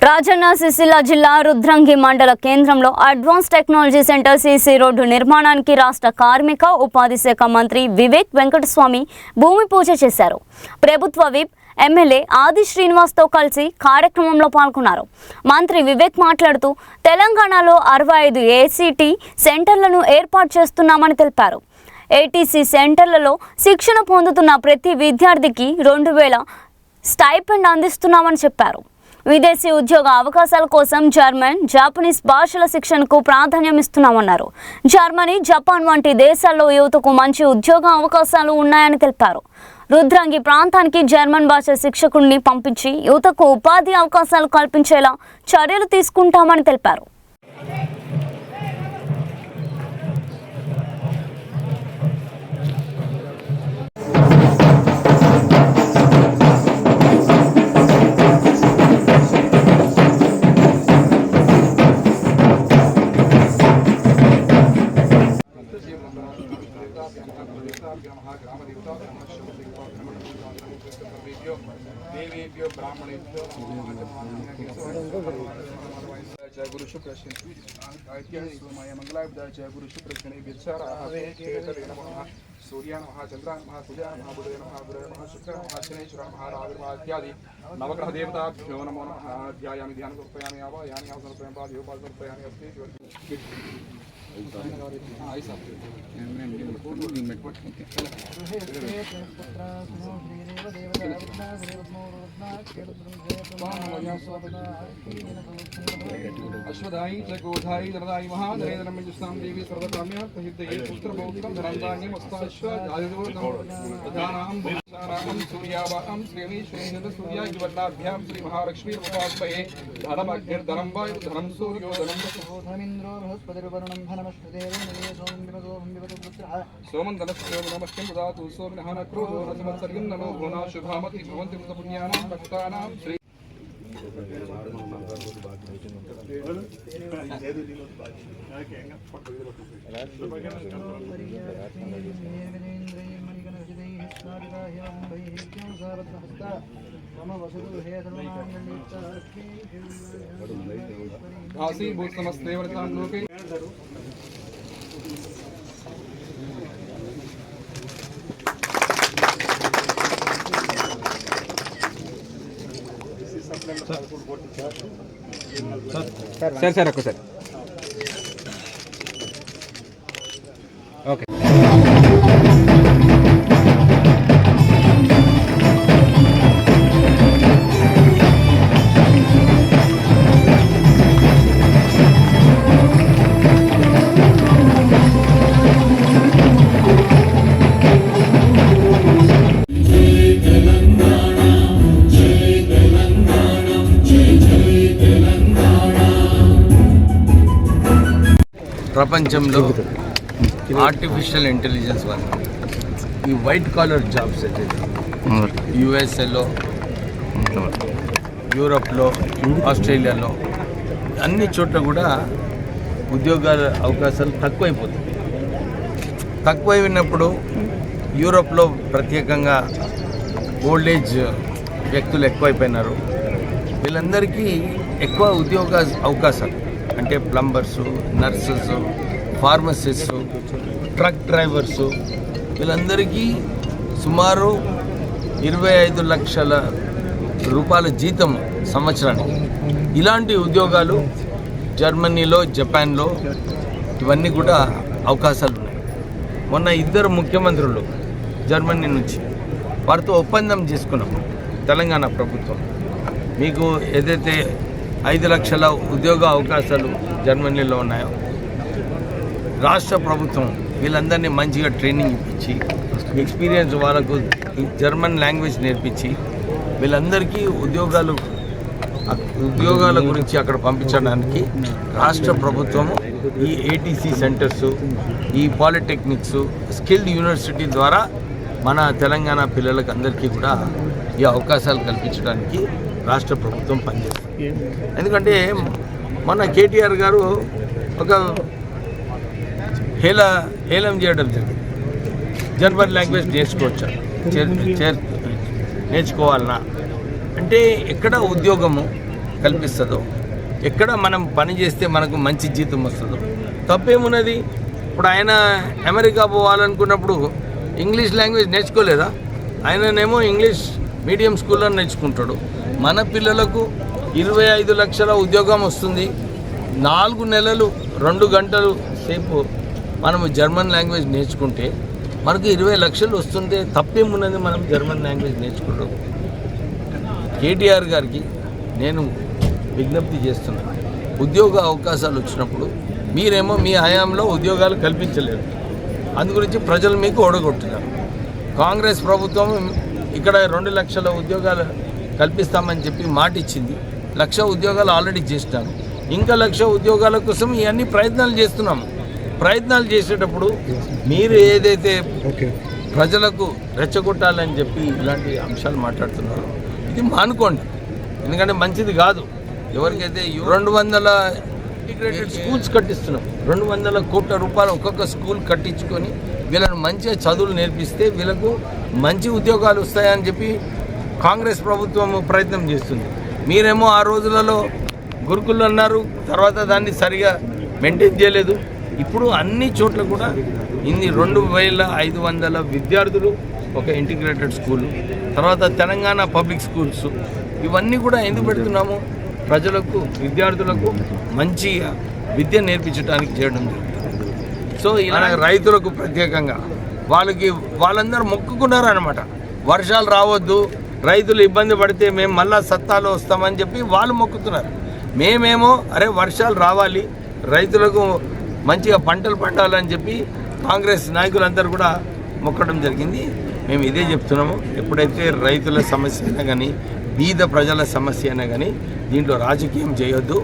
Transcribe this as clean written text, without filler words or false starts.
రాజన్న సిరిసిల్ల జిల్లా రుద్రంగి మండల కేంద్రంలో advance technology centre CC road నిర్మాణానికి రాష్ట్ర కార్మిక ఉపాధి శాఖ మంత్రి వివేక్ వెంకటస్వామి భూమి పూజ చేశారు. ప్రభుత్వ విప్ ఎమ్మెల్యే ఆది శ్రీనివాస్తో కలిసి కార్యక్రమంలో పాల్గొన్నారు. మంత్రి వివేక్ మాట్లాడుతూ తెలంగాణలో 65 ఏసీటీ సెంటర్లను ఏర్పాటు చేస్తున్నామని తెలిపారు. ఏటీసీ సెంటర్లలో శిక్షణ పొందుతున్న ప్రతి విద్యార్థికి 2000 స్టైపెండ్ అందిస్తున్నామని చెప్పారు. విదేశీ ఉద్యోగ అవకాశాల కోసం జర్మన్, జాపనీస్ భాషల శిక్షణకు ప్రాధాన్యం ఇస్తున్నామన్నారు. జర్మనీ, జపాన్ వంటి దేశాల్లో యువతకు మంచి ఉద్యోగ అవకాశాలు ఉన్నాయని తెలిపారు. రుద్రంగి ప్రాంతానికి జర్మన్ భాష శిక్షకుడిని పంపించి యువతకు ఉపాధి అవకాశాలు కల్పించేలా చర్యలు తీసుకుంటామని తెలిపారు. देवेभ्यो ब्राह्मणेभ्यो जय गुरु शुक्र मंगलाय जय गुरु शुक्र सूर्या नमः चंद्रा नमः कुजा नमः बुधे नमः गुरवे नमः शुक्र नमः शनेश्वर नमः राहुर्मः इत्यादि नवग्रह देवताभ्यो नमो नमः ध्यायामि ध्यानं समर्पयामि आवाहयामि समर्पयामि पादयोपाल समर्पयामि अस्ति अश्वधाई च गोधाई धनदाई महाधरेन्द्रं जुस्तां देवी सर्वकाम्यां प्रसिद्धये पुत्रपौत्रं धनन्दान्यं अस्ताश्वधानां भूषाणां सूर्यावाहं श्रेणीश्वरेन्द्र सूर्यायुवर्णाभ्यां श्री महालक्ष्मी उपासमहे धनमग्निर्धनं वायु धनं सूर्यो धनं धनमिन्द्रो बृहस्पतिर्वरुणं धनमश्वदेव सोमं धनस्य नमस्ते ददातु सोमनः क्रोधो रसमत्सर्गं नमो भुवना शुभामति भवन्ति पुण्यानां भक्तानां श्री घासी भूत समस्ते वर्तां लोके सर रखो सर ओके ప్రపంచంలో ఆర్టిఫిషియల్ ఇంటెలిజెన్స్ వల్ల ఈ వైట్ కాలర్ జాబ్స్ అయితే యుఎస్ఏలో, యూరోప్లో, ఆస్ట్రేలియాలో అన్ని చోట్ల కూడా ఉద్యోగాల అవకాశాలు తక్కువైనప్పుడు యూరోప్లో ప్రత్యేకంగా ఓల్డ్ ఏజ్ వ్యక్తులు ఎక్కువైపోయినారు. వీళ్ళందరికీ ఎక్కువ ఉద్యోగ అవకాశాలు అంటే plumbers, nurses, pharmacist, truck drivers వీళ్ళందరికీ సుమారు 25 లక్షల రూపాయల జీతం సంవత్సరానికి. ఇలాంటి ఉద్యోగాలు జర్మనీలో, జపాన్లో ఇవన్నీ కూడా అవకాశాలు ఉన్నాయి. మొన్న 2 ముఖ్యమంత్రులు జర్మనీ నుంచి వారితో ఒప్పందం చేసుకున్నాం. తెలంగాణ ప్రభుత్వం మీకు ఏదైతే 5 లక్షల ఉద్యోగ అవకాశాలు జర్మనీలో ఉన్నాయో రాష్ట్ర ప్రభుత్వం వీళ్ళందరినీ మంచిగా ట్రైనింగ్ ఇప్పించి ఎక్స్పీరియన్స్ వాళ్ళకు జర్మన్ లాంగ్వేజ్ నేర్పించి వీళ్ళందరికీ ఉద్యోగాల గురించి అక్కడ పంపించడానికి రాష్ట్ర ప్రభుత్వము ఈ ఏటీసీ సెంటర్సు, ఈ పాలిటెక్నిక్స్, స్కిల్డ్ యూనివర్సిటీ ద్వారా మన తెలంగాణ పిల్లలకు అందరికీ కూడా ఈ అవకాశాలు కల్పించడానికి రాష్ట్ర ప్రభుత్వం పనిచేస్తుంది. ఎందుకంటే మన కేటీఆర్ గారు ఒక హేళం చేయడం జరిగింది. జర్మన్ లాంగ్వేజ్ నేర్చుకోవాలన్నా అంటే ఎక్కడ ఉద్యోగము కల్పిస్తుందో, ఎక్కడ మనం పని చేస్తే మనకు మంచి జీతం వస్తుందో తప్పేమున్నది. ఇప్పుడు ఆయన అమెరికా పోవాలనుకున్నప్పుడు ఇంగ్లీష్ లాంగ్వేజ్ నేర్చుకోలేదా? ఆయననేమో ఇంగ్లీష్ మీడియం స్కూల్లో నేర్చుకుంటాడు. మన పిల్లలకు 25 లక్షల ఉద్యోగం వస్తుంది. 4 నెలలు 2 గంటలు సేపు మనము జర్మన్ లాంగ్వేజ్ నేర్చుకుంటే మనకు 20 లక్షలు వస్తుంటే తప్పేమున్నది మనం జర్మన్ లాంగ్వేజ్ నేర్చుకుంటాం. కేటీఆర్ గారికి నేను విజ్ఞప్తి చేస్తున్నాను, ఉద్యోగ అవకాశాలు వచ్చినప్పుడు మీరేమో మీ హయాంలో ఉద్యోగాలు కల్పించలేదు, అందుగురించి ప్రజలు మీకు ఓడగొట్టున్నారు. కాంగ్రెస్ ప్రభుత్వం ఇక్కడ 2 లక్షల ఉద్యోగాలు కల్పిస్తామని చెప్పి మాట ఇచ్చింది. 1,00,000 ఉద్యోగాలు ఆల్రెడీ చేసినారు. ఇంకా 1,00,000 ఉద్యోగాల కోసం ఇవన్నీ ప్రయత్నాలు చేస్తున్నాము. ప్రయత్నాలు చేసేటప్పుడు మీరు ఏదైతే ప్రజలకు రెచ్చగొట్టాలని చెప్పి ఇలాంటి అంశాలు మాట్లాడుతున్నారు, ఇది మానుకోండి. ఎందుకంటే మంచిది కాదు. ఎవరికైతే 200 ఇంటిగ్రేటెడ్ స్కూల్స్ కట్టిస్తున్నాం, 200 కోట్ల రూపాయలు ఒక్కొక్క స్కూల్ కట్టించుకొని వీళ్ళని మంచిగా చదువులు నేర్పిస్తే వీళ్ళకు మంచి ఉద్యోగాలు వస్తాయని చెప్పి కాంగ్రెస్ ప్రభుత్వం ప్రయత్నం చేస్తుంది. మీరేమో ఆ రోజులలో గురుకులు అన్నారు, తర్వాత దాన్ని సరిగా మెయింటైన్ చేయలేదు. ఇప్పుడు అన్ని చోట్ల కూడా 2,500 విద్యార్థులు ఒక ఇంటిగ్రేటెడ్ స్కూల్, తర్వాత తెలంగాణ పబ్లిక్ స్కూల్స్, ఇవన్నీ కూడా ఎందుకు పెడుతున్నాము? ప్రజలకు విద్యార్థులకు మంచి విద్య నేర్పించడానికి చేయడం జరుగుతుంది. సో ఇలా రైతులకు ప్రత్యేకంగా వాళ్ళందరూ మొక్కుకున్నారు అనమాట. వర్షాలు రావద్దు, రైతులు ఇబ్బంది పడితే మేము మళ్ళా సత్తాలో వస్తామని చెప్పి వాళ్ళు మొక్కుతున్నారు. మేమేమో అరే వర్షాలు రావాలి, రైతులకు మంచిగా పంటలు పండాలని చెప్పి కాంగ్రెస్ నాయకులందరూ కూడా మొక్కడం జరిగింది. మేము ఇదే చెప్తున్నాము, ఎప్పుడైతే రైతుల సమస్య అయినా కానీ బీద ప్రజల సమస్య అయినా కానీ దీంట్లో రాజకీయం చేయొద్దు.